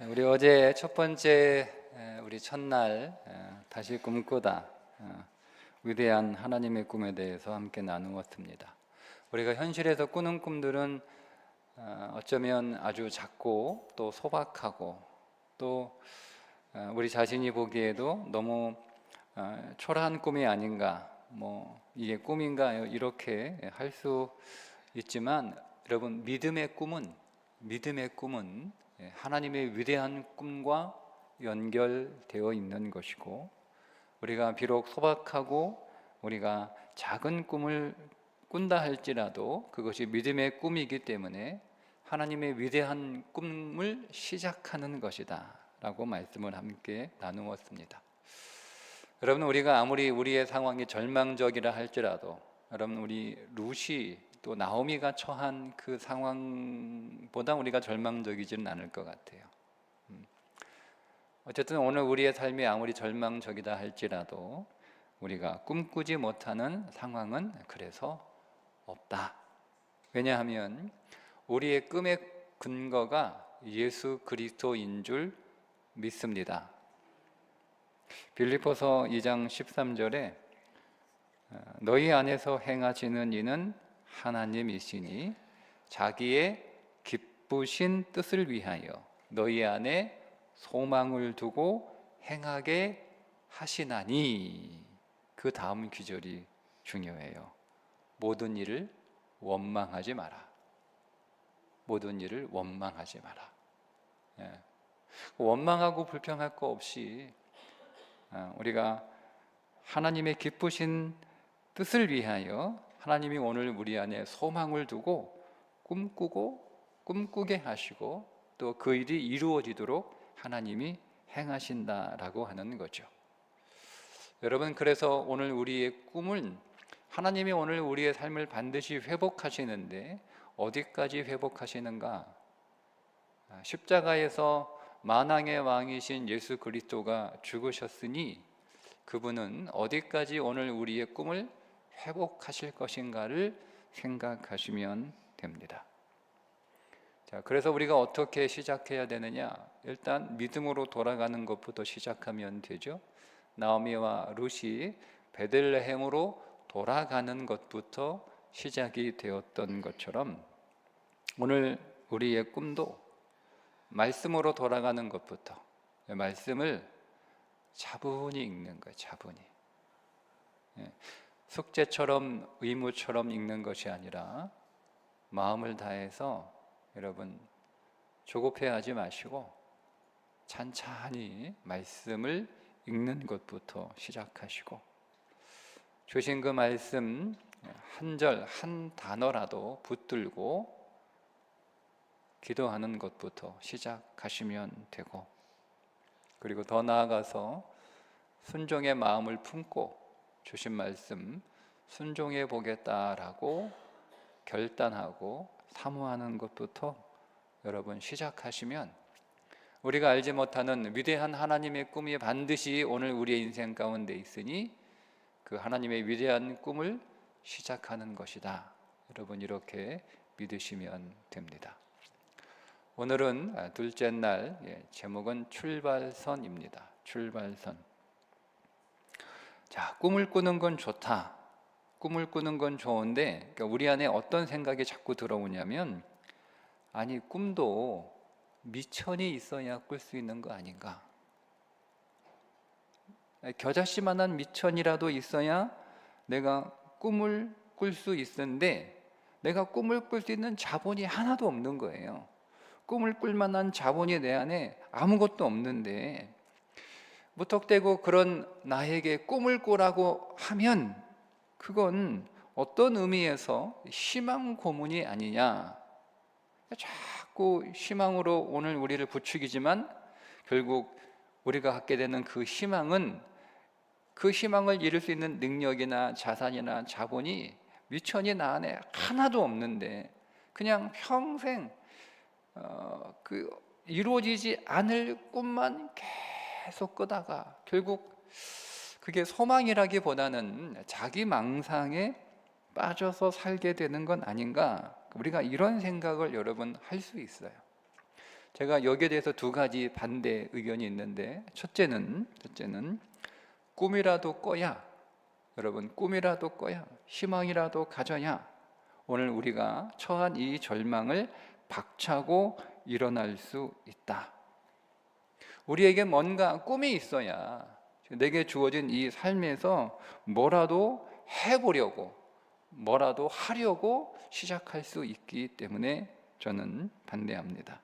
우리 어제 첫 번째 우리 첫날 다시 꿈꾸다 위대한 하나님의 꿈에 대해서 함께 나누었습니다. 우리가 현실에서 꾸는 꿈들은 어쩌면 아주 작고 또 소박하고 또 우리 자신이 보기에도 너무 초라한 꿈이 아닌가, 이게 꿈인가 이렇게 할 수 있지만, 여러분, 믿음의 꿈은 하나님의 위대한 꿈과 연결되어 있는 것이고, 우리가 비록 소박하고 우리가 작은 꿈을 꾼다 할지라도 그것이 믿음의 꿈이기 때문에 하나님의 위대한 꿈을 시작하는 것이다 라고 말씀을 함께 나누었습니다. 여러분, 우리가 아무리 우리의 상황이 절망적이라 할지라도, 여러분, 우리 루시 또 나오미가 처한 그 상황보다 우리가 절망적이지는 않을 것 같아요. 어쨌든 오늘 우리의 삶이 아무리 절망적이다 할지라도 우리가 꿈꾸지 못하는 상황은 그래서 없다. 왜냐하면 우리의 꿈의 근거가 예수 그리스도인 줄 믿습니다. 빌립보서 2장 13절에 너희 안에서 행하시는 이는 하나님이시니 자기의 기쁘신 뜻을 위하여 너희 안에 소망을 두고 행하게 하시나니, 그 다음 귀절이 중요해요. 모든 일을 원망하지 마라. 모든 일을 원망하지 마라. 원망하고 불평할 거 없이 우리가 하나님의 기쁘신 뜻을 위하여 하나님이 오늘 우리 안에 소망을 두고 꿈꾸게 하시고 또 그 일이 이루어지도록 하나님이 행하신다라고 하는 거죠. 여러분, 그래서 오늘 우리의 꿈은 하나님이 오늘 우리의 삶을 반드시 회복하시는데 어디까지 회복하시는가? 십자가에서 만왕의 왕이신 예수 그리스도가 죽으셨으니 그분은 어디까지 오늘 우리의 꿈을 회복하실 것인가를 생각하시면 됩니다. 자, 그래서 우리가 어떻게 시작해야 되느냐? 일단 믿음으로 돌아가는 것부터 시작하면 되죠. 나오미와 룻이 베들레헴으로 돌아가는 것부터 시작이 되었던 것처럼 오늘 우리의 꿈도 말씀으로 돌아가는 것부터, 말씀을 차분히 읽는 거예요. 차분히. 숙제처럼 의무처럼 읽는 것이 아니라 마음을 다해서, 여러분, 조급해하지 마시고 찬찬히 말씀을 읽는 것부터 시작하시고 주신 그 말씀 한 절 한 단어라도 붙들고 기도하는 것부터 시작하시면 되고, 그리고 더 나아가서 순종의 마음을 품고 주신 말씀 순종해 보겠다라고 결단하고 사모하는 것부터 여러분 시작하시면 우리가 알지 못하는 위대한 하나님의 꿈이 반드시 오늘 우리의 인생 가운데 있으니 그 하나님의 위대한 꿈을 시작하는 것이다. 여러분, 이렇게 믿으시면 됩니다. 오늘은 둘째 날, 제목은 출발선입니다. 출발선. 자, 꿈을 꾸는 건 좋다. 꿈을 꾸는 건 좋은데, 그러니까 우리 안에 어떤 생각이 자꾸 들어오냐면, 아니, 꿈도 미천이 있어야 꿀 수 있는 거 아닌가? 겨자씨만한 미천이라도 있어야 내가 꿈을 꿀 수 있는데, 내가 꿈을 꿀 수 있는 자본이 하나도 없는 거예요. 꿈을 꿀 만한 자본이 내 안에 아무것도 없는데, 무턱대고 그런 나에게 꿈을 꾸라고 하면 그건 어떤 의미에서 희망 고문이 아니냐. 자꾸 희망으로 오늘 우리를 부추기지만 결국 우리가 갖게 되는 그 희망은, 그 희망을 이룰 수 있는 능력이나 자산이나 자본이 미천이 나 안에 하나도 없는데 그냥 평생 이루어지지 않을 꿈만 계속 꾸다가 결국 그게 소망이라기보다는 자기 망상에 빠져서 살게 되는 건 아닌가, 우리가 이런 생각을 여러분 할 수 있어요. 제가 여기에 대해서 두 가지 반대 의견이 있는데, 첫째는 꿈이라도 꿔야, 여러분, 꿈이라도 꿔야, 희망이라도 가져야 오늘 우리가 처한 이 절망을 박차고 일어날 수 있다. 우리에게 뭔가 꿈이 있어야 내게 주어진 이 삶에서 뭐라도 해보려고, 뭐라도 하려고 시작할 수 있기 때문에 저는 반대합니다.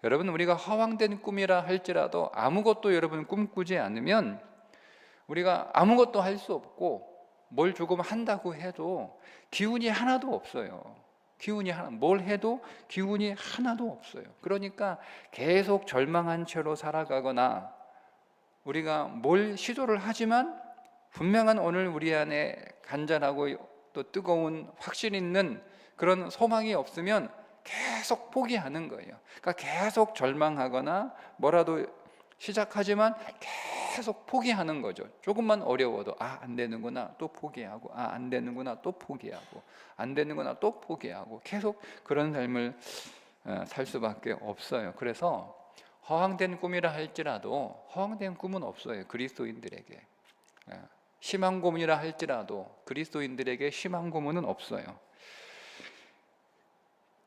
여러분, 우리가 허황된 꿈이라 할지라도 아무것도 여러분 꿈꾸지 않으면 우리가 아무것도 할 수 없고, 뭘 조금 한다고 해도 기운이 하나도 없어요. 뭘 해도 기운이 하나도 없어요. 그러니까 계속 절망한 채로 살아가거나, 우리가 뭘 시도를 하지만 분명한 오늘 우리 안에 간절하고 또 뜨거운 확신 있는 그런 소망이 없으면 계속 포기하는 거예요. 그러니까 계속 절망하거나 뭐라도 시작하지만 계속 포기하는 거죠. 조금만 어려워도 안 되는구나 또 포기하고, 안 되는구나 또 포기하고, 안 되는구나 또 포기하고, 계속 그런 삶을 살 수밖에 없어요. 그래서 허황된 꿈이라 할지라도 허황된 꿈은 없어요. 그리스도인들에게 희망 고문이라 할지라도 그리스도인들에게 희망 고문은 없어요.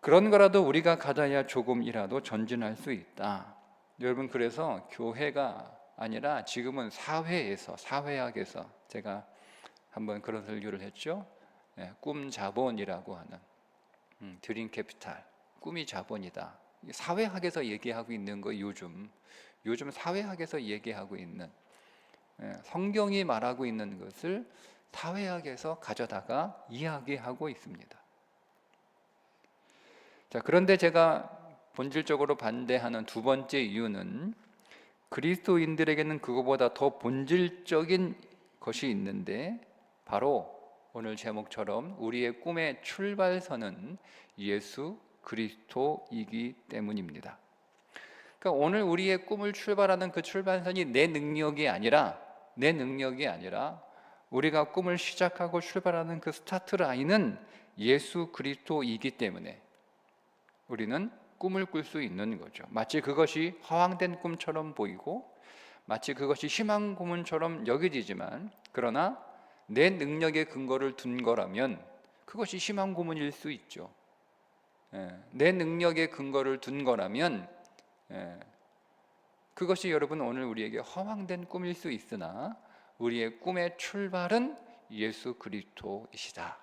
그런 거라도 우리가 가져야 조금이라도 전진할 수 있다. 여러분, 그래서 교회가 아니라 지금은 사회학에서 제가 한번 그런 설교를 했죠. 꿈 자본이라고 하는, 드림 캐피탈, 꿈이 자본이다. 사회학에서 얘기하고 있는 거, 요즘 사회학에서 얘기하고 있는, 성경이 말하고 있는 것을 사회학에서 가져다가 이야기하고 있습니다. 자, 그런데 제가 본질적으로 반대하는 두 번째 이유는, 그리스도인들에게는 그거보다 더 본질적인 것이 있는데, 바로 오늘 제목처럼 우리의 꿈의 출발선은 예수 그리스도이기 때문입니다. 그러니까 오늘 우리의 꿈을 출발하는 그 출발선이 내 능력이 아니라 우리가 꿈을 시작하고 출발하는 그 스타트 라인은 예수 그리스도이기 때문에 우리는 꿈을 꿀 수 있는 거죠. 마치 그것이 허황된 꿈처럼 보이고, 마치 그것이 희망 고문처럼 여겨지지만, 그러나 내 능력의 근거를 둔 거라면 그것이 희망 고문일 수 있죠. 내 능력의 근거를 둔 거라면 그것이 여러분 오늘 우리에게 허황된 꿈일 수 있으나, 우리의 꿈의 출발은 예수 그리스도이시다.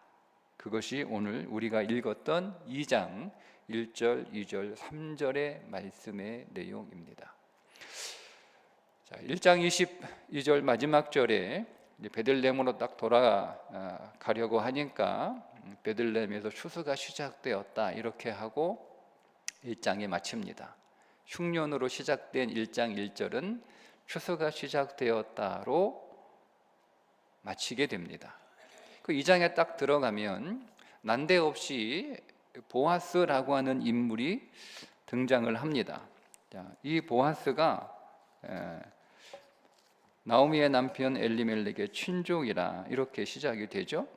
그것이 오늘 우리가 읽었던 2장 1절, 2절, 3절의 말씀의 내용입니다. 자, 1장 22절 마지막 절에 베들레헴으로 딱 돌아가려고 하니까 베들레헴에서 추수가 시작되었다 이렇게 하고 1장에 마칩니다. 흉년으로 시작된 1장 1절은 추수가 시작되었다로 마치게 됩니다. 그 2장에 딱 들어가면 난데없이 보아스라고 하는 인물이 등장을 합니다. 이 보아스가 나오미의 남편 엘리멜렉의 친족이라 이렇게 시작이 되죠.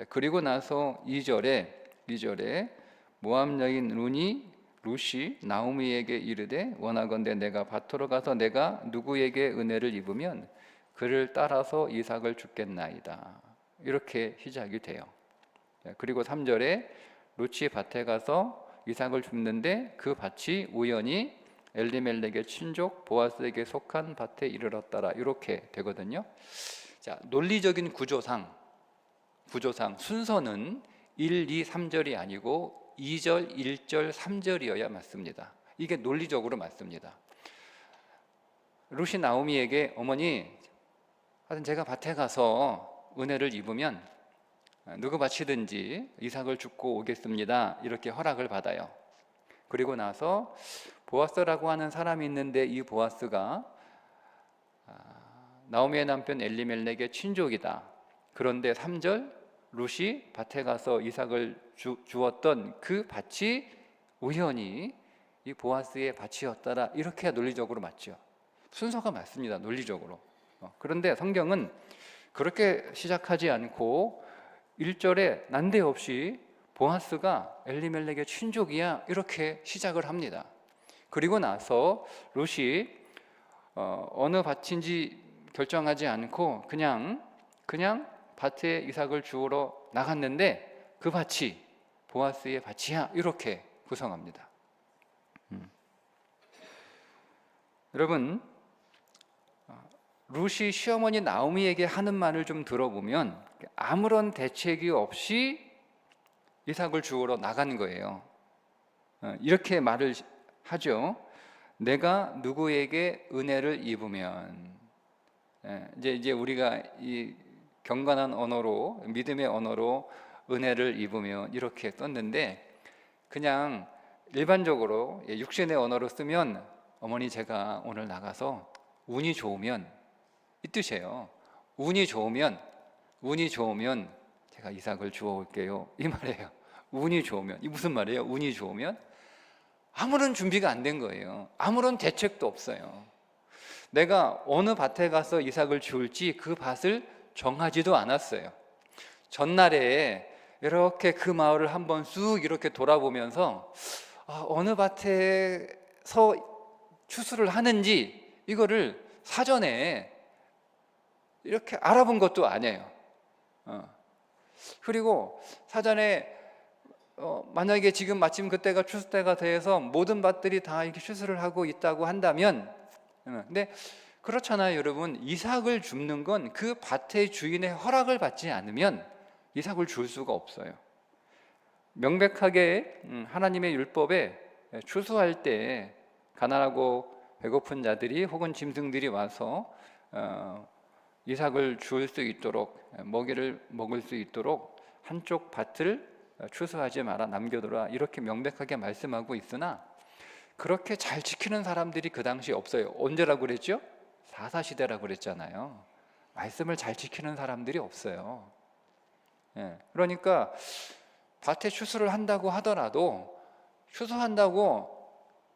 그리고 나서 2절에 모압 여인 룻이 나오미에게 이르되, 원하건대 내가 밭으로 가서 내가 누구에게 은혜를 입으면 그를 따라서 이삭을 주겠나이다. 이렇게 시작이 돼요. 그리고 3절에 룻이 밭에 가서 이삭을 줍는데 그 밭이 우연히 엘리멜렉의 친족 보아스에게 속한 밭에 이르렀더라. 이렇게 되거든요. 자, 논리적인 구조상 순서는 1, 2, 3절이 아니고 2절, 1절, 3절이어야 맞습니다. 이게 논리적으로 맞습니다. 룻이 나오미에게, 어머니, 하여튼 제가 밭에 가서 은혜를 입으면 누구 바치든지 이삭을 줍고 오겠습니다. 이렇게 허락을 받아요. 그리고 나서 보아스라고 하는 사람이 있는데, 이 보아스가 나오미의 남편 엘리멜렉의 친족이다. 그런데 3절, 룻이 밭에 가서 이삭을 주었던 그 밭이 우연히 이 보아스의 밭이었더라. 이렇게 논리적으로 맞죠. 순서가 맞습니다. 논리적으로. 그런데 성경은 그렇게 시작하지 않고 1절에 난데없이 보아스가 엘리멜렉의 친족이야 이렇게 시작을 합니다. 그리고 나서 롯이 어느 밭인지 결정하지 않고 그냥 밭에 이삭을 주우러 나갔는데 그 밭이 보아스의 밭이야, 이렇게 구성합니다. 여러분, 룻이 시어머니 나오미에게 하는 말을 좀 들어보면 아무런 대책이 없이 이삭을 주우러 나간 거예요. 이렇게 말을 하죠. 내가 누구에게 은혜를 입으면, 이제 우리가 이 경건한 언어로, 믿음의 언어로 은혜를 입으면 이렇게 썼는데, 그냥 일반적으로 육신의 언어로 쓰면 어머니 제가 오늘 나가서 운이 좋으면, 이 뜻이에요. 운이 좋으면 제가 이삭을 주워올게요, 이 말이에요. 운이 좋으면, 이 무슨 말이에요? 운이 좋으면 아무런 준비가 안 된 거예요. 아무런 대책도 없어요. 내가 어느 밭에 가서 이삭을 주울지 그 밭을 정하지도 않았어요. 전날에 이렇게 그 마을을 한번 쑥 이렇게 돌아보면서 어느 밭에서 추수를 하는지 이거를 사전에 이렇게 알아본 것도 아니에요. 그리고 사전에 만약에 지금 마침 그때가 추수 때가 돼서 모든 밭들이 다 이렇게 추수를 하고 있다고 한다면, 근데 그렇잖아요, 여러분. 이삭을 줍는 건 그 밭의 주인의 허락을 받지 않으면 이삭을 줄 수가 없어요. 명백하게 하나님의 율법에 추수할 때 가난하고 배고픈 자들이 혹은 짐승들이 와서 이삭을 줄 수 있도록, 먹이를 먹을 수 있도록 한쪽 밭을 추수하지 마라, 남겨두라, 이렇게 명백하게 말씀하고 있으나 그렇게 잘 지키는 사람들이 그 당시 없어요. 언제라고 그랬죠? 사사시대라고 그랬잖아요. 말씀을 잘 지키는 사람들이 없어요. 그러니까 밭에 추수를 한다고 하더라도 추수한다고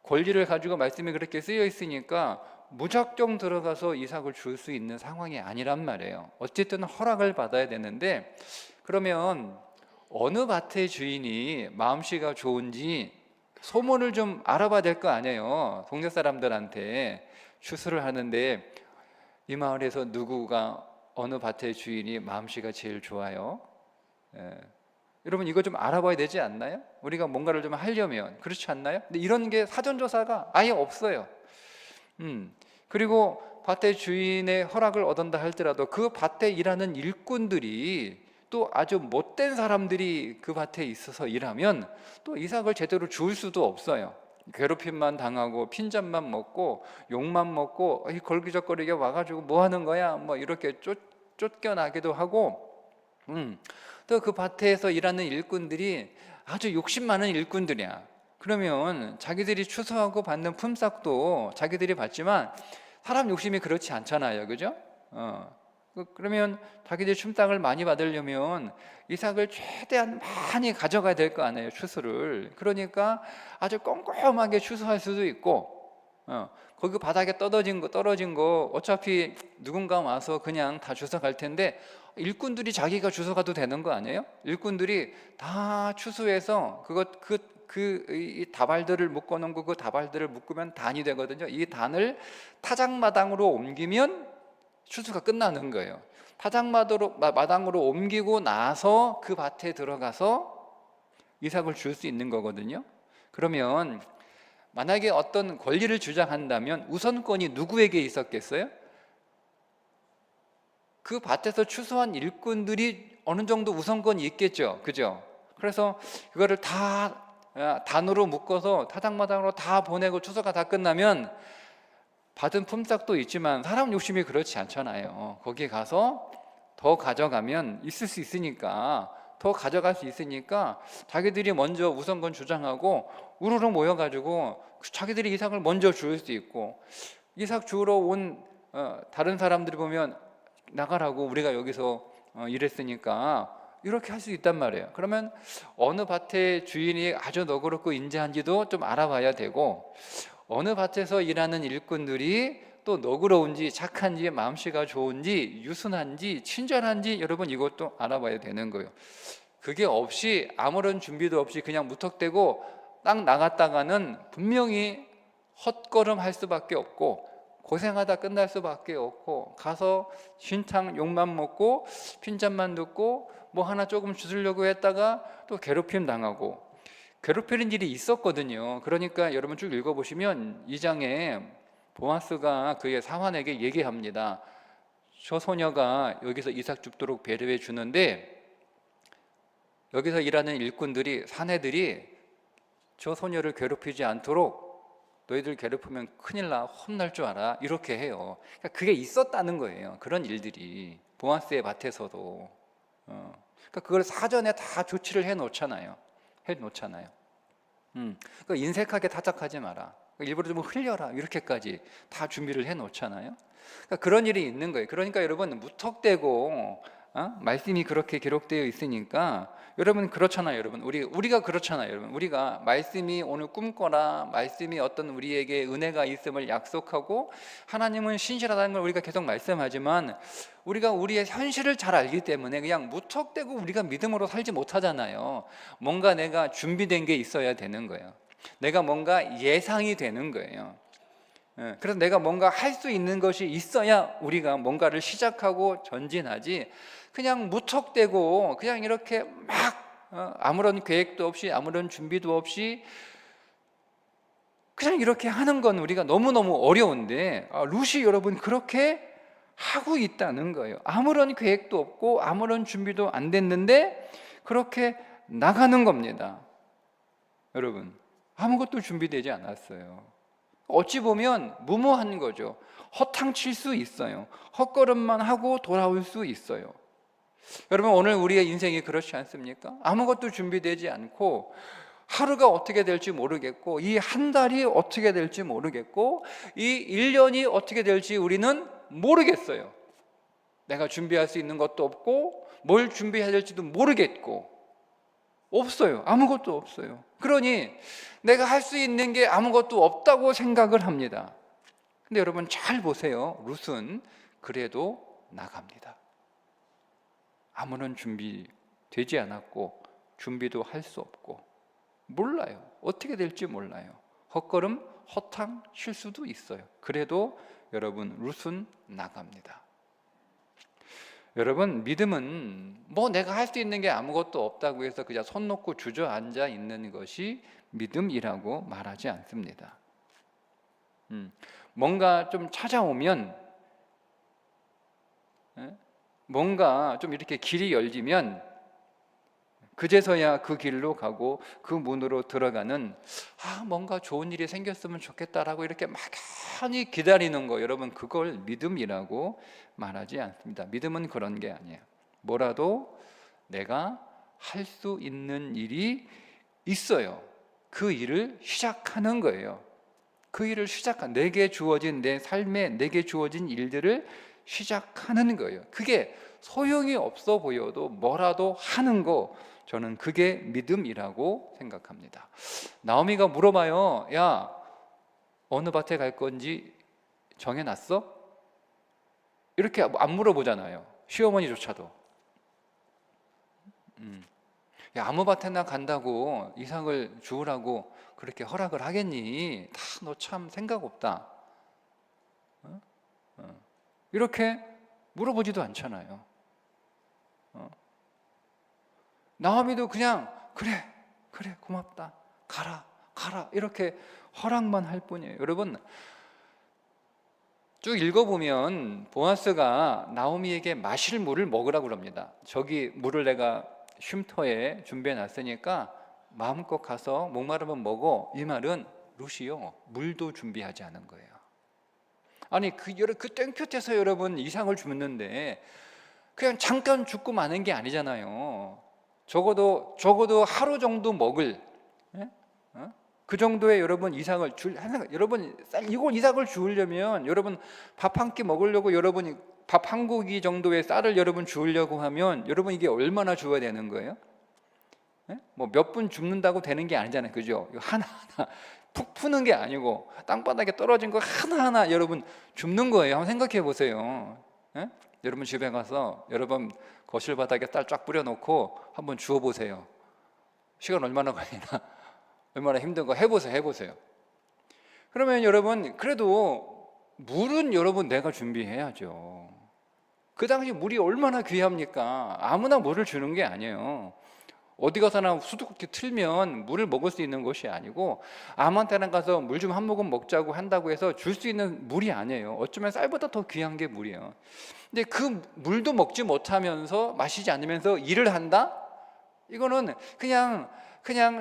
권리를 가지고 말씀이 그렇게 쓰여 있으니까 무작정 들어가서 이삭을 줄 수 있는 상황이 아니란 말이에요. 어쨌든 허락을 받아야 되는데, 그러면 어느 밭의 주인이 마음씨가 좋은지 소문을 좀 알아봐야 될 거 아니에요. 동네 사람들한테 추수를 하는데 이 마을에서 누구가 어느 밭의 주인이 마음씨가 제일 좋아요? 여러분, 이거 좀 알아봐야 되지 않나요? 우리가 뭔가를 좀 하려면. 그렇지 않나요? 근데 이런 게 사전조사가 아예 없어요. 그리고 밭의 주인의 허락을 얻은다 할지라도 그 밭에 일하는 일꾼들이 또 아주 못된 사람들이 그 밭에 있어서 일하면 또 이삭을 제대로 주울 수도 없어요. 괴롭힘만 당하고 핀잔만 먹고 욕만 먹고 걸기적거리게 와가지고 뭐 하는 거야, 뭐 이렇게 쫓겨나기도 하고, 또 그 밭에서 일하는 일꾼들이 아주 욕심 많은 일꾼들이야. 그러면 자기들이 추수하고 받는 품삯도 자기들이 받지만 사람 욕심이 그렇지 않잖아요, 그죠? 그러면 자기들이 춤땅을 많이 받으려면 이삭을 최대한 많이 가져가야 될 거 아니에요, 추수를. 그러니까 아주 꼼꼼하게 추수할 수도 있고, 거기 바닥에 떨어진 거 어차피 누군가 와서 그냥 다 주워갈 텐데 일꾼들이 자기가 주워가도 되는 거 아니에요? 일꾼들이 다 추수해서 이 다발들을 묶어놓은 그 다발들을 묶으면 단이 되거든요. 이 단을 타작마당으로 옮기면 추수가 끝나는 거예요. 타작마당으로 옮기고 나서 그 밭에 들어가서 이삭을 줄 수 있는 거거든요. 그러면 만약에 어떤 권리를 주장한다면 우선권이 누구에게 있었겠어요? 그 밭에서 추수한 일꾼들이 어느 정도 우선권이 있겠죠, 그죠? 그래서 그거를 다 단으로 묶어서 타작마당으로 다 보내고 추수가 다 끝나면 받은 품삯도 있지만 사람 욕심이 그렇지 않잖아요. 거기 가서 더 가져가면 있을 수 있으니까, 더 가져갈 수 있으니까 자기들이 먼저 우선권 주장하고 우르르 모여가지고 자기들이 이삭을 먼저 줄 수 있고, 이삭 주우러 온 다른 사람들이 보면 나가라고, 우리가 여기서 일했으니까, 이렇게 할 수 있단 말이에요. 그러면 어느 밭의 주인이 아주 너그럽고 인자한지도 좀 알아봐야 되고, 어느 밭에서 일하는 일꾼들이 또 너그러운지 착한지 마음씨가 좋은지 유순한지 친절한지, 여러분 이것도 알아봐야 되는 거예요. 그게 없이 아무런 준비도 없이 그냥 무턱대고 딱 나갔다가는 분명히 헛걸음 할 수밖에 없고 고생하다 끝날 수밖에 없고 가서 신탕 욕만 먹고 핀잔만 듣고 뭐 하나 조금 주스려고 했다가 또 괴롭힘 당하고 괴롭히는 일이 있었거든요. 그러니까 여러분 쭉 읽어보시면 2장에 보아스가 그의 사환에게 얘기합니다. 저 소녀가 여기서 이삭 줍도록 배려해 주는데 여기서 일하는 일꾼들이 사내들이 저 소녀를 괴롭히지 않도록 너희들 괴롭히면 큰일 나, 혼날 줄 알아, 이렇게 해요. 그러니까 그게 있었다는 거예요. 그런 일들이 보아스의 밭에서도 그러니까 그걸 사전에 다 조치를 해놓잖아요. 그러니까 인색하게 타작하지 마라, 일부러 좀 흘려라, 이렇게까지 다 준비를 해놓잖아요. 그러니까 그런 일이 있는 거예요. 그러니까 여러분 무턱대고 말씀이 그렇게 기록되어 있으니까 여러분 그렇잖아요. 여러분 우리가 그렇잖아요. 여러분 우리가 말씀이 오늘 꿈꿔라, 말씀이 어떤 우리에게 은혜가 있음을 약속하고 하나님은 신실하다는 걸 우리가 계속 말씀하지만 우리가 우리의 현실을 잘 알기 때문에 그냥 무턱대고 우리가 믿음으로 살지 못하잖아요. 뭔가 내가 준비된 게 있어야 되는 거예요. 내가 뭔가 예상이 되는 거예요. 그래서 내가 뭔가 할 수 있는 것이 있어야 우리가 뭔가를 시작하고 전진하지, 그냥 무턱대고 그냥 이렇게 막 아무런 계획도 없이 아무런 준비도 없이 그냥 이렇게 하는 건 우리가 너무너무 어려운데 룻이 여러분 그렇게 하고 있다는 거예요. 아무런 계획도 없고 아무런 준비도 안 됐는데 그렇게 나가는 겁니다. 여러분 아무것도 준비되지 않았어요. 어찌 보면 무모한 거죠. 허탕칠 수 있어요. 헛걸음만 하고 돌아올 수 있어요. 여러분 오늘 우리의 인생이 그렇지 않습니까? 아무것도 준비되지 않고 하루가 어떻게 될지 모르겠고 이 한 달이 어떻게 될지 모르겠고 이 1년이 어떻게 될지 우리는 모르겠어요. 내가 준비할 수 있는 것도 없고 뭘 준비해야 될지도 모르겠고 없어요. 아무것도 없어요. 그러니 내가 할 수 있는 게 아무것도 없다고 생각을 합니다. 근데 여러분 잘 보세요. 룻은 그래도 나갑니다. 아무런 준비 되지 않았고 준비도 할 수 없고 몰라요. 어떻게 될지 몰라요. 헛걸음 허탕 칠 수도 있어요. 그래도 여러분 룻은 나갑니다. 여러분 믿음은 뭐 내가 할 수 있는 게 아무것도 없다고 해서 그냥 손 놓고 주저앉아 있는 것이 믿음이라고 말하지 않습니다. 뭔가 좀 찾아오면 뭔가 좀 이렇게 길이 열리면 그제서야 그 길로 가고 그 문으로 들어가는 뭔가 좋은 일이 생겼으면 좋겠다라고 이렇게 막연히 기다리는 거, 여러분 그걸 믿음이라고 말하지 않습니다. 믿음은 그런 게 아니에요. 뭐라도 내가 할 수 있는 일이 있어요. 그 일을 시작하는 거예요. 그 일을 내게 주어진 내 삶에 내게 주어진 일들을 시작하는 거예요. 그게 소용이 없어 보여도 뭐라도 하는 거, 저는 그게 믿음이라고 생각합니다. 나오미가 물어봐요. 야, 어느 밭에 갈 건지 정해놨어? 이렇게 안 물어보잖아요. 시어머니조차도. 야, 아무 밭에나 간다고 이삭을 주우라고 그렇게 허락을 하겠니? 다 너 참 생각 없다. 이렇게 물어보지도 않잖아요. 나오미도 그냥 그래 고맙다, 가라 이렇게 허락만 할 뿐이에요. 여러분 쭉 읽어보면 보아스가 나오미에게 마실 물을 먹으라고 그럽니다. 저기 물을 내가 쉼터에 준비해 놨으니까 마음껏 가서 목마르면 먹어. 이 말은 룻이요 물도 준비하지 않은 거예요. 아니 그 땡볕에서 여러분 이삭을 줍는데 그냥 잠깐 죽고 마는 게 아니잖아요. 적어도 하루 정도 먹을 그 정도의 여러분 이삭을 여러분 이걸 이삭을 주우려면 여러분 밥 한 끼 먹으려고 여러분이 밥 한 고기 정도의 쌀을 여러분 주우려고 하면 여러분 이게 얼마나 주어야 되는 거예요? 뭐 몇 분 줍는다고 되는 게 아니잖아요. 그죠? 이거 하나하나 푹 푸는 게 아니고 땅바닥에 떨어진 거 하나하나 여러분 줍는 거예요. 한번 생각해 보세요. 여러분 집에 가서 여러분 거실 바닥에 쌀 쫙 뿌려놓고 한번 주워 보세요. 시간 얼마나 걸리나 얼마나 힘든 거 해보세요. 그러면 여러분, 그래도 물은 여러분 내가 준비해야죠. 그 당시 물이 얼마나 귀합니까? 아무나 물을 주는 게 아니에요. 어디 가서나 수도꼭지 틀면 물을 먹을 수 있는 것이 아니고, 아무한테나 가서 물 좀 한 모금 먹자고 한다고 해서 줄 수 있는 물이 아니에요. 어쩌면 쌀보다 더 귀한 게 물이에요. 근데 그 물도 먹지 못하면서, 마시지 않으면서 일을 한다? 이거는 그냥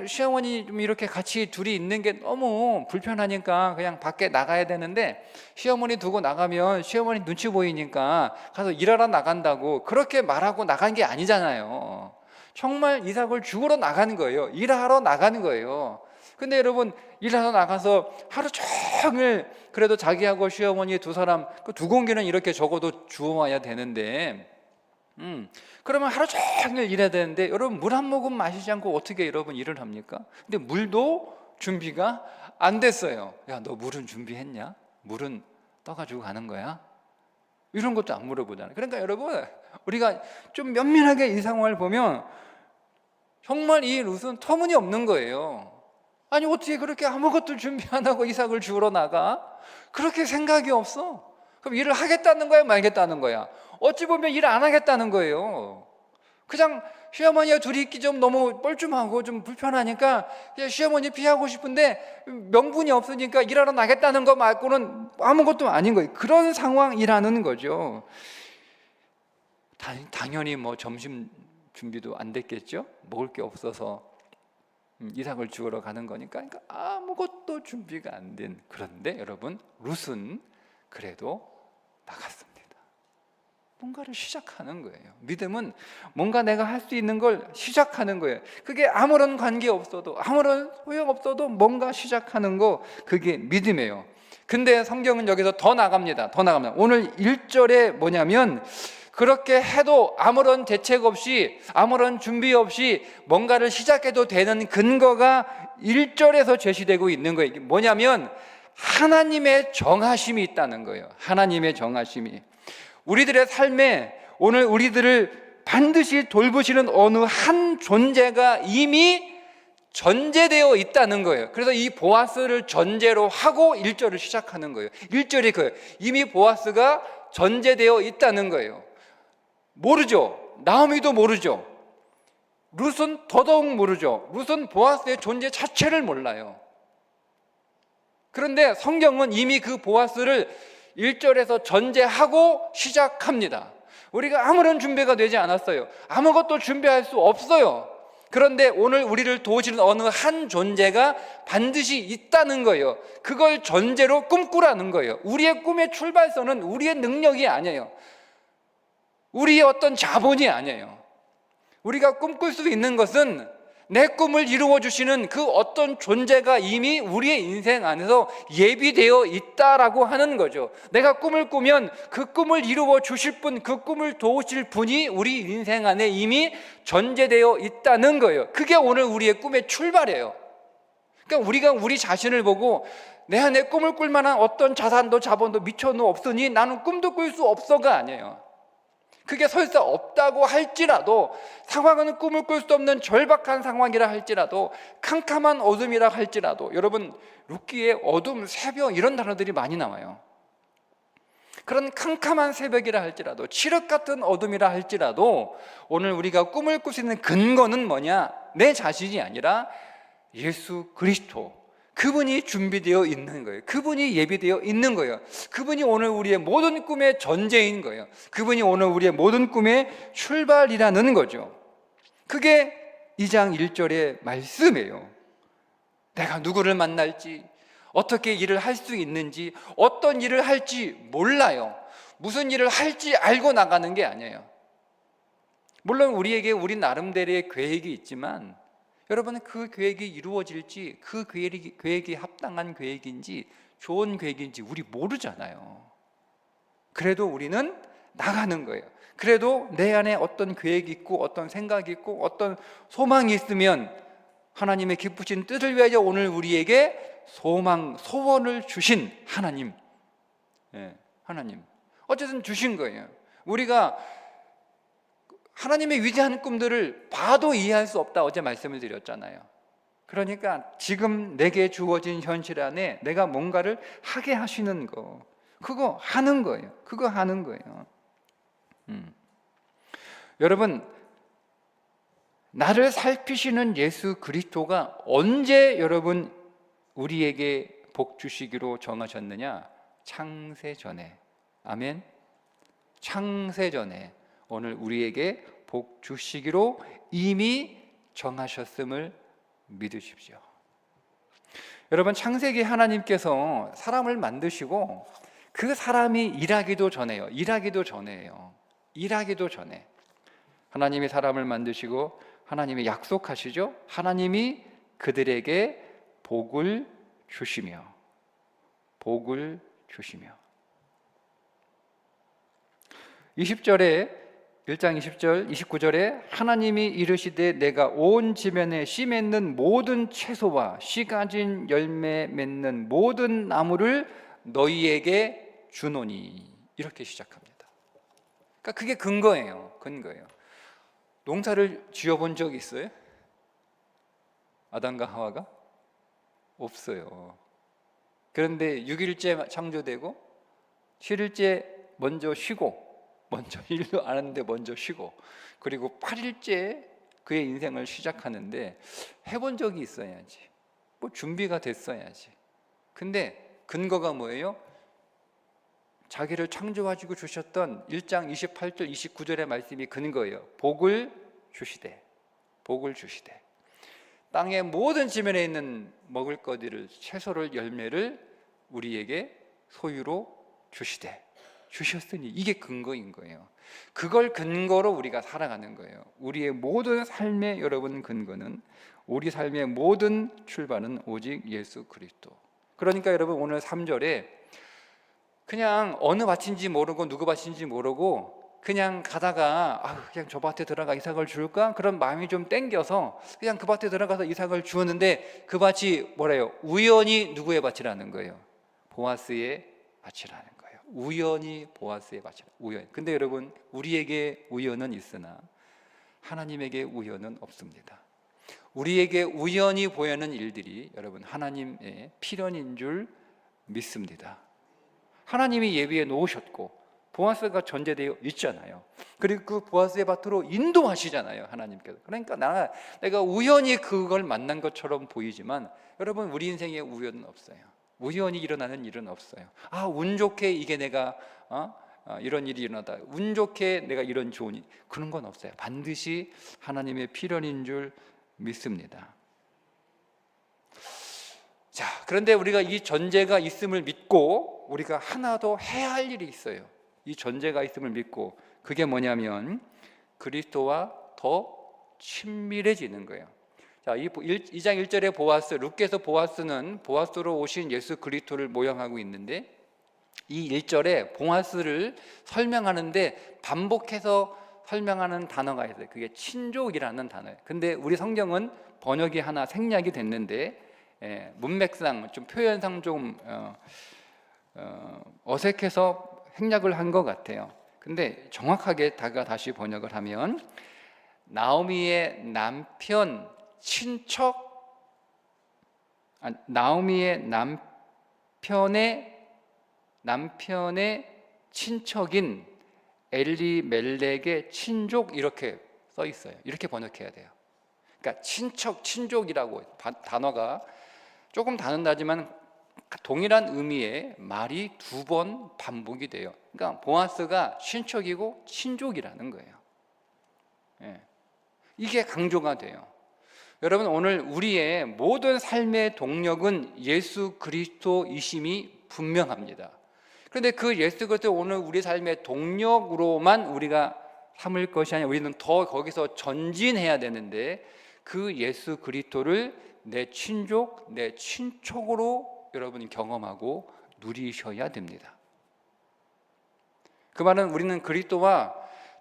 시어머니 좀 이렇게 같이 둘이 있는 게 너무 불편하니까 그냥 밖에 나가야 되는데, 시어머니 두고 나가면 시어머니 눈치 보이니까 가서 일하러 나간다고 그렇게 말하고 나간 게 아니잖아요. 정말 이삭을 죽으러 나가는 거예요. 일하러 나가는 거예요. 근데 여러분, 일하러 나가서 하루 종일 그래도 자기하고 시어머니 두 사람 그 두 공기는 이렇게 적어도 주워와야 되는데, 그러면 하루 종일 일해야 되는데, 여러분 물 한 모금 마시지 않고 어떻게 여러분 일을 합니까? 근데 물도 준비가 안 됐어요. 야, 너 물은 준비했냐? 물은 떠가지고 가는 거야? 이런 것도 안 물어보잖아요. 그러니까 여러분, 우리가 좀 면밀하게 이 상황을 보면 정말 이 룻은 터무니없는 거예요. 아니, 어떻게 그렇게 아무것도 준비 안 하고 이삭을 주우러 나가? 그렇게 생각이 없어. 그럼 일을 하겠다는 거야, 말겠다는 거야? 어찌 보면 일 안 하겠다는 거예요. 그냥 시어머니와 둘이 있기 좀 너무 뻘쭘하고 좀 불편하니까 그냥 시어머니 피하고 싶은데 명분이 없으니까 일하러 나겠다는 거 말고는 아무것도 아닌 거예요. 그런 상황이라는 거죠. 당연히 뭐 점심 준비도 안 됐겠죠. 먹을 게 없어서 이삭을 주우러 가는 거니까. 그러니까 아무것도 준비가 안 된. 그런데 여러분, 룻은 그래도 나갔습니다. 뭔가를 시작하는 거예요. 믿음은 뭔가 내가 할 수 있는 걸 시작하는 거예요. 그게 아무런 관계 없어도, 아무런 소용 없어도 뭔가 시작하는 거, 그게 믿음이에요. 근데 성경은 여기서 더 나갑니다. 오늘 1절에 뭐냐면, 그렇게 해도 아무런 대책 없이, 아무런 준비 없이 뭔가를 시작해도 되는 근거가 1절에서 제시되고 있는 거예요. 이게 뭐냐면 하나님의 정하심이 있다는 거예요. 하나님의 정하심이. 우리들의 삶에 오늘 우리들을 반드시 돌보시는 어느 한 존재가 이미 전제되어 있다는 거예요. 그래서 이 보아스를 전제로 하고 1절을 시작하는 거예요. 1절이 그예요. 이미 보아스가 전제되어 있다는 거예요. 모르죠. 나오미도 모르죠. 룻은 더더욱 모르죠. 룻은 보아스의 존재 자체를 몰라요. 그런데 성경은 이미 그 보아스를 1절에서 전제하고 시작합니다. 우리가 아무런 준비가 되지 않았어요. 아무것도 준비할 수 없어요. 그런데 오늘 우리를 도우시는 어느 한 존재가 반드시 있다는 거예요. 그걸 전제로 꿈꾸라는 거예요. 우리의 꿈의 출발선은 우리의 능력이 아니에요. 우리의 어떤 자본이 아니에요. 우리가 꿈꿀 수 있는 것은 내 꿈을 이루어 주시는 그 어떤 존재가 이미 우리의 인생 안에서 예비되어 있다라고 하는 거죠. 내가 꿈을 꾸면 그 꿈을 이루어 주실 분, 그 꿈을 도우실 분이 우리 인생 안에 이미 전제되어 있다는 거예요. 그게 오늘 우리의 꿈의 출발이에요. 그러니까 우리가 우리 자신을 보고 내 안에 꿈을 꿀 만한 어떤 자산도 자본도 미천도 없으니 나는 꿈도 꿀 수 없어가 아니에요. 그게 설사 없다고 할지라도, 상황은 꿈을 꿀 수 없는 절박한 상황이라 할지라도, 캄캄한 어둠이라 할지라도, 여러분 룻기에 어둠, 새벽 이런 단어들이 많이 나와요. 그런 캄캄한 새벽이라 할지라도, 칠흑 같은 어둠이라 할지라도 오늘 우리가 꿈을 꿀 수 있는 근거는 뭐냐? 내 자신이 아니라 예수 그리스도, 그분이 준비되어 있는 거예요. 그분이 예비되어 있는 거예요. 그분이 오늘 우리의 모든 꿈의 전제인 거예요. 그분이 오늘 우리의 모든 꿈의 출발이라는 거죠. 그게 2장 1절의 말씀이에요. 내가 누구를 만날지, 어떻게 일을 할 수 있는지, 어떤 일을 할지 몰라요. 무슨 일을 할지 알고 나가는 게 아니에요. 물론 우리에게 우리 나름대로의 계획이 있지만, 여러분 그 계획이 이루어질지, 그 계획이 합당한 계획인지 좋은 계획인지 우리 모르잖아요. 그래도 우리는 나가는 거예요. 그래도 내 안에 어떤 계획이 있고 어떤 생각이 있고 어떤 소망이 있으면 하나님의 기쁘신 뜻을 위하여 오늘 우리에게 소망, 소원을 주신 하나님, 하나님 어쨌든 주신 거예요. 우리가 하나님의 위대한 꿈들을 봐도 이해할 수 없다, 어제 말씀을 드렸잖아요. 그러니까 지금 내게 주어진 현실 안에 내가 뭔가를 하게 하시는 거, 그거 하는 거예요. 그거 하는 거예요. 여러분, 나를 살피시는 예수 그리스도가 언제 여러분 우리에게 복 주시기로 정하셨느냐? 창세 전에. 아멘. 창세 전에 오늘 우리에게 복 주시기로 이미 정하셨음을 믿으십시오. 여러분, 창세기 하나님께서 사람을 만드시고 그 사람이 일하기도 전에요. 일하기도 전에 하나님이 사람을 만드시고 하나님이 약속하시죠. 하나님이 그들에게 복을 주시며 20절에 1장 20절 29절에 하나님이 이르시되 내가 온 지면에 씨 맺는 모든 채소와 씨 가진 열매 맺는 모든 나무를 너희에게 주노니, 이렇게 시작합니다. 그러니까 그게 근거예요. 농사를 지어본 적 있어요? 아담과 하와가? 없어요. 그런데 6일째 창조되고 7일째 먼저 쉬고, 먼저 일도 안 하는데 먼저 쉬고, 그리고 8일째 그의 인생을 시작하는데 해본 적이 있어야지, 뭐 준비가 됐어야지. 근데 근거가 뭐예요? 자기를 창조하시고 주셨던 1장 28절 29절의 말씀이 근거예요. 복을 주시되 땅의 모든 지면에 있는 먹을 것들을, 채소를, 열매를 우리에게 소유로 주셨으니, 이게 근거인 거예요. 그걸 근거로 우리가 살아가는 거예요. 우리의 모든 삶의 여러분 근거는, 우리 삶의 모든 출발은 오직 예수 그리스도. 그러니까 여러분, 오늘 3절에 그냥 어느 밭인지 모르고 누구 밭인지 모르고 그냥 가다가 그냥 저 밭에 들어가 이삭을 줄까? 그런 마음이 좀 땡겨서 그냥 그 밭에 들어가서 이삭을 주었는데 그 밭이 뭐래요? 우연히 누구의 밭이라는 거예요? 보아스의 밭이라는 거예요. 우연히 보아스의 밭이라. 우연. 근데 여러분, 우리에게 우연은 있으나 하나님에게 우연은 없습니다. 우리에게 우연히 보이는 일들이 여러분 하나님의 필연인 줄 믿습니다. 하나님이 예비해 놓으셨고 보아스가 전제되어 있잖아요. 그리고 그 보아스의 밭으로 인도하시잖아요, 하나님께서. 그러니까 내가 우연히 그걸 만난 것처럼 보이지만 여러분, 우리 인생에 우연은 없어요. 우연히 일어나는 일은 없어요. 운 좋게 이게 내가 이런 일이 일어나다, 운 좋게 내가 이런 좋은 일, 그런 건 없어요. 반드시 하나님의 필연인 줄 믿습니다. 자, 그런데 우리가 이 전제가 있음을 믿고 우리가 하나 더 해야 할 일이 있어요. 이 전제가 있음을 믿고, 그게 뭐냐면 그리스도와 더 친밀해지는 거예요. 자, 2장 1절에 보아스, 룻께서 보아스는 보아스로 오신 예수 그리스도를 모형하고 있는데, 이 1절에 보아스를 설명하는데 반복해서 설명하는 단어가 있어요. 그게 친족이라는 단어예요. 근데 우리 성경은 번역이 하나 생략이 됐는데 문맥상 좀 표현상 좀 어색해서 생략을 한 것 같아요. 근데 정확하게 다시 번역을 하면 나오미의 남편 친척, 나오미의 남편의 친척인 엘리멜렉의 친족, 이렇게 써 있어요. 이렇게 번역해야 돼요. 그러니까 친족이라고 단어가 조금 다르지만 동일한 의미의 말이 2번 반복이 돼요. 그러니까 보아스가 친척이고 친족이라는 거예요. 이게 강조가 돼요. 여러분, 오늘 우리의 모든 삶의 동력은 예수 그리스도이심이 분명합니다. 그런데 그 예수 그리스도 오늘 우리 삶의 동력으로만 우리가 삼을 것이 아니라 우리는 더 거기서 전진해야 되는데, 그 예수 그리스도를 내 친족, 내 친척으로 여러분이 경험하고 누리셔야 됩니다. 그 말은 우리는 그리스도와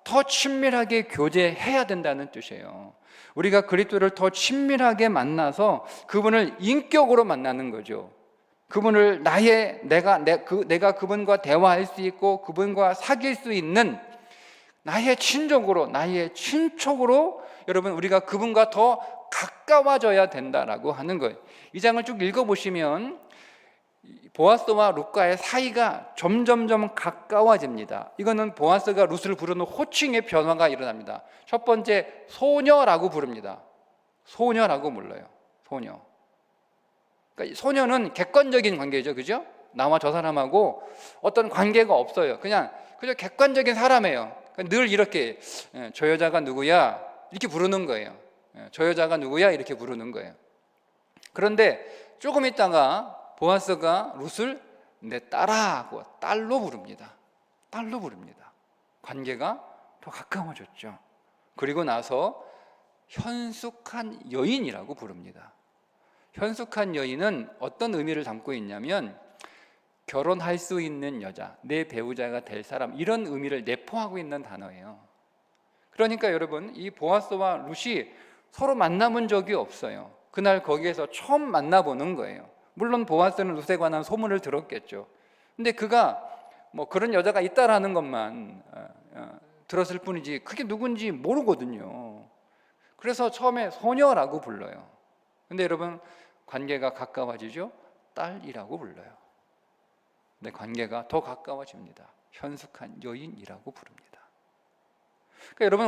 더 친밀하게 교제해야 된다는 뜻이에요. 우리가 그리스도를 더 친밀하게 만나서 그분을 인격으로 만나는 거죠. 그분을 내가 그분과 대화할 수 있고 그분과 사귈 수 있는 나의 친족으로, 나의 친척으로, 여러분, 우리가 그분과 더 가까워져야 된다라고 하는 거예요. 이 장을 쭉 읽어보시면 보아스와 룻과의 사이가 점점점 가까워집니다. 이거는 보아스가 룻을 부르는 호칭의 변화가 일어납니다. 첫 번째, 소녀라고 부릅니다. 소녀라고 불러요. 소녀. 그러니까 소녀는 객관적인 관계죠, 그죠? 나와 저 사람하고 어떤 관계가 없어요. 그냥 객관적인 사람이에요. 늘 이렇게 저 여자가 누구야 이렇게 부르는 거예요. 저 여자가 누구야 이렇게 부르는 거예요. 그런데 조금 있다가 보아스가 룻을 내 딸아하고 딸로 부릅니다. 딸로 부릅니다. 관계가 더 가까워졌죠. 그리고 나서 현숙한 여인이라고 부릅니다. 현숙한 여인은 어떤 의미를 담고 있냐면 결혼할 수 있는 여자, 내 배우자가 될 사람, 이런 의미를 내포하고 있는 단어예요. 그러니까 여러분, 이 보아스와 룻이 서로 만나본 적이 없어요. 그날 거기에서 처음 만나보는 거예요. 물론 보아스는 룻에 관한 소문을 들었겠죠. 근데 그가 뭐 그런 여자가 있다라는 것만 들었을 뿐이지 그게 누군지 모르거든요. 그래서 처음에 소녀라고 불러요. 근데 여러분, 관계가 가까워지죠? 딸이라고 불러요. 근데 관계가 더 가까워집니다. 현숙한 여인이라고 부릅니다. 그러니까 여러분,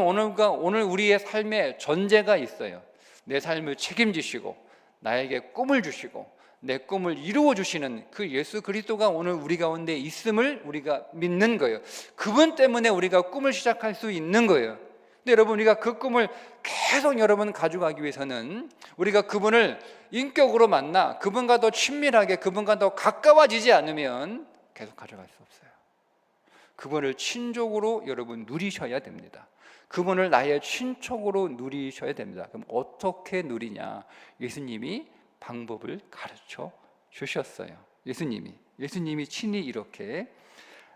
오늘 우리의 삶에 전제가 있어요. 내 삶을 책임지시고 나에게 꿈을 주시고 내 꿈을 이루어 주시는 그 예수 그리스도가 오늘 우리 가운데 있음을 우리가 믿는 거예요. 그분 때문에 우리가 꿈을 시작할 수 있는 거예요. 근데 여러분, 우리가 그 꿈을 계속 여러분 가져가기 위해서는 우리가 그분을 인격으로 만나 그분과 더 친밀하게, 그분과 더 가까워지지 않으면 계속 가져갈 수 없어요. 그분을 친족으로 여러분 누리셔야 됩니다. 그분을 나의 친척으로 누리셔야 됩니다. 그럼 어떻게 누리냐? 예수님이 방법을 가르쳐 주셨어요. 예수님이 친히 이렇게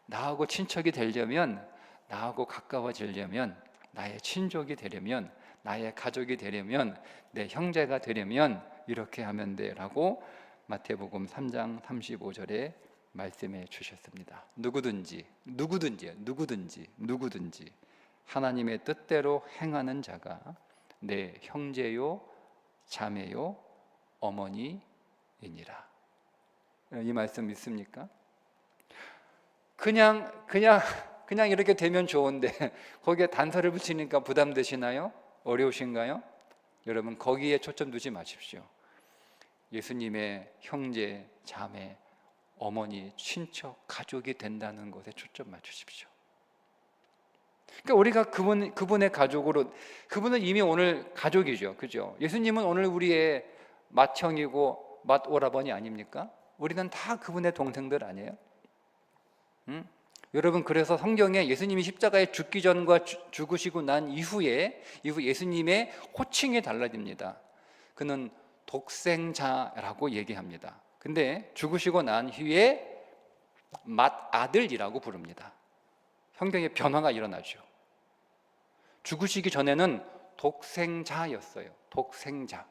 나하고 친척이 되려면, 나하고 가까워지려면, 나의 친족이 되려면, 나의 가족이 되려면, 내 형제가 되려면 이렇게 하면 돼라고 마태복음 3장 35절에 말씀해 주셨습니다. 누구든지 하나님의 뜻대로 행하는 자가 내 형제요 자매요 어머니이니라. 이 말씀 믿습니까? 그냥 이렇게 되면 좋은데 거기에 단서를 붙이니까 부담되시나요? 어려우신가요? 여러분, 거기에 초점 두지 마십시오. 예수님의 형제, 자매, 어머니, 친척, 가족이 된다는 것에 초점 맞추십시오. 그러니까 우리가 그분의 가족으로, 그분은 이미 오늘 가족이죠, 그죠? 예수님은 오늘 우리의 맏형이고 맏오라버니 아닙니까? 우리는 다 그분의 동생들 아니에요? 여러분, 그래서 성경에 예수님이 십자가에 죽기 전과 죽으시고 난 이후 예수님의 호칭이 달라집니다. 그는 독생자라고 얘기합니다. 근데 죽으시고 난 후에 맏아들이라고 부릅니다. 성경에 변화가 일어나죠. 죽으시기 전에는 독생자였어요. 독생자.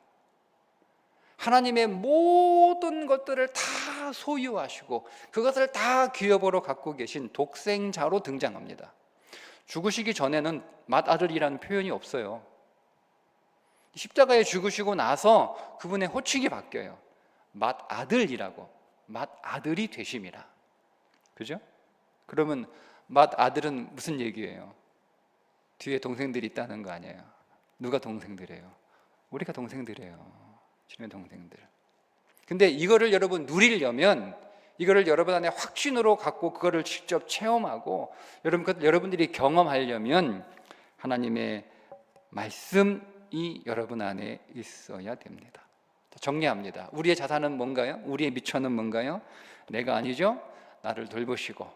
하나님의 모든 것들을 다 소유하시고 그것을 다 기업으로 갖고 계신 독생자로 등장합니다. 죽으시기 전에는 맏아들이라는 표현이 없어요. 십자가에 죽으시고 나서 그분의 호칭이 바뀌어요. 맏아들이라고, 맏아들이 되심이라. 그죠? 그러면 맏아들은 무슨 얘기예요? 뒤에 동생들이 있다는 거 아니에요? 누가 동생들이에요? 우리가 동생들이에요. 주님의 동생들. 근데 이거를 여러분 누리려면, 이거를 여러분 안에 확신으로 갖고 그거를 직접 체험하고 여러분들이 경험하려면 하나님의 말씀이 여러분 안에 있어야 됩니다. 정리합니다. 우리의 자산은 뭔가요? 우리의 미천은 뭔가요? 내가 아니죠? 나를 돌보시고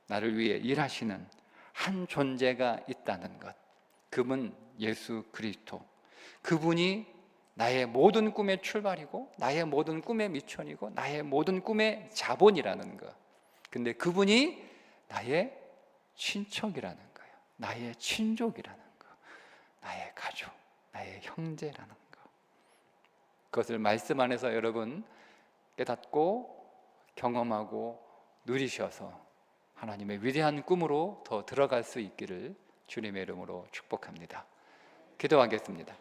나를 위해 일하시는 한 존재가 있다는 것. 그분 예수 그리스도. 그분이 나의 모든 꿈의 출발이고 나의 모든 꿈의 미천이고 나의 모든 꿈의 자본이라는 것. 근데 그분이 나의 친척이라는 거예요. 나의 친족이라는 거. 나의 가족, 나의 형제라는 거. 그것을 말씀 안에서 여러분 깨닫고 경험하고 누리셔서 하나님의 위대한 꿈으로 더 들어갈 수 있기를 주님의 이름으로 축복합니다. 기도하겠습니다.